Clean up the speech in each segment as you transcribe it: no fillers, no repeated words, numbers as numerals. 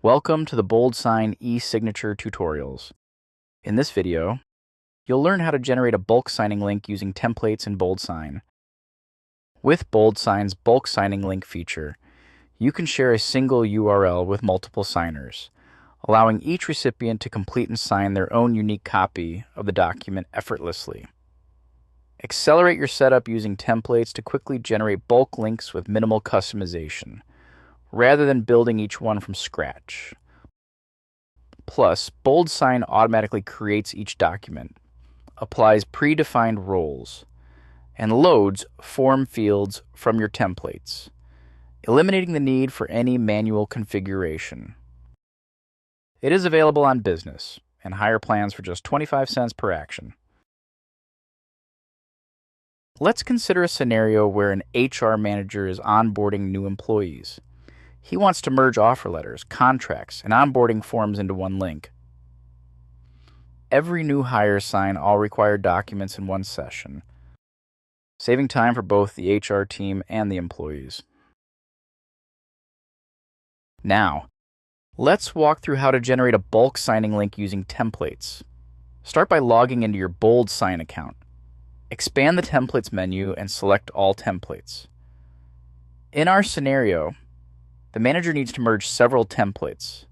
Welcome to the BoldSign eSignature tutorials. In this video, you'll learn how to generate a bulk signing link using templates in BoldSign. With BoldSign's bulk signing link feature, you can share a single URL with multiple signers, allowing each recipient to complete and sign their own unique copy of the document effortlessly. Accelerate your setup using templates to quickly generate bulk links with minimal customization, rather than building each one from scratch. Plus, BoldSign automatically creates each document, applies predefined roles, and loads form fields from your templates, eliminating the need for any manual configuration. It is available on business and higher plans for just 25 cents per action. Let's consider a scenario where an HR manager is onboarding new employees. He wants to merge offer letters, contracts, and onboarding forms into one link. Every new hire sign all required documents in one session, saving time for both the HR team and the employees. Now, let's walk through how to generate a bulk signing link using templates. Start by logging into your BoldSign account. Expand the Templates menu and select All Templates. In our scenario, the manager needs to merge several templates.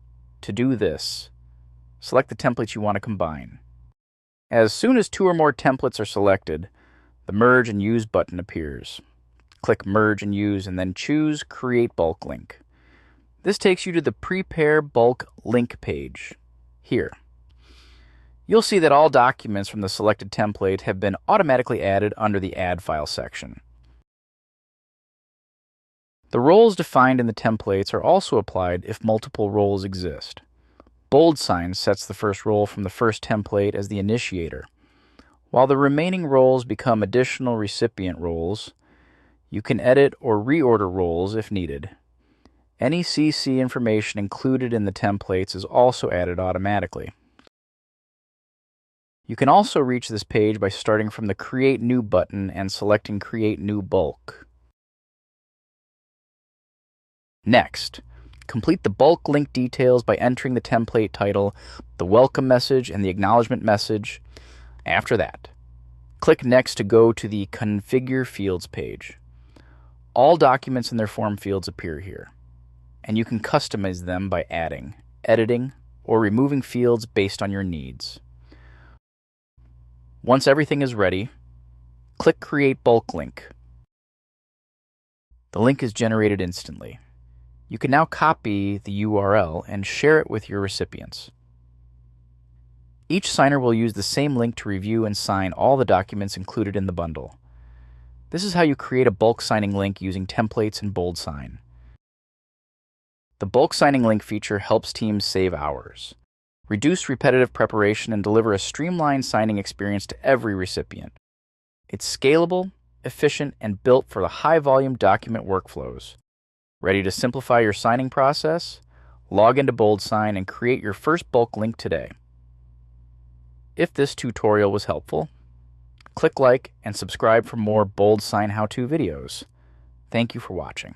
To do this, select the templates you want to combine. As soon as two or more templates are selected, the Merge and Use button appears. Click Merge and Use and then choose Create Bulk Link. This takes you to the Prepare Bulk Link page. Here, you'll see that all documents from the selected template have been automatically added under the Add File section. The roles defined in the templates are also applied if multiple roles exist. BoldSign sets the first role from the first template as the initiator. While the remaining roles become additional recipient roles, you can edit or reorder roles if needed. Any CC information included in the templates is also added automatically. You can also reach this page by starting from the Create New button and selecting Create New Bulk. Next, complete the bulk link details by entering the template title, the welcome message, and the acknowledgement message. After that, click Next to go to the Configure Fields page. All documents and their form fields appear here, and you can customize them by adding, editing, or removing fields based on your needs. Once everything is ready, click Create Bulk Link. The link is generated instantly. You can now copy the URL and share it with your recipients. Each signer will use the same link to review and sign all the documents included in the bundle. This is how you create a bulk signing link using templates in BoldSign. The bulk signing link feature helps teams save hours, reduce repetitive preparation, and deliver a streamlined signing experience to every recipient. It's scalable, efficient, and built for the high-volume document workflows. Ready to simplify your signing process? Log into BoldSign and create your first bulk link today. If this tutorial was helpful, click like and subscribe for more BoldSign how-to videos. Thank you for watching.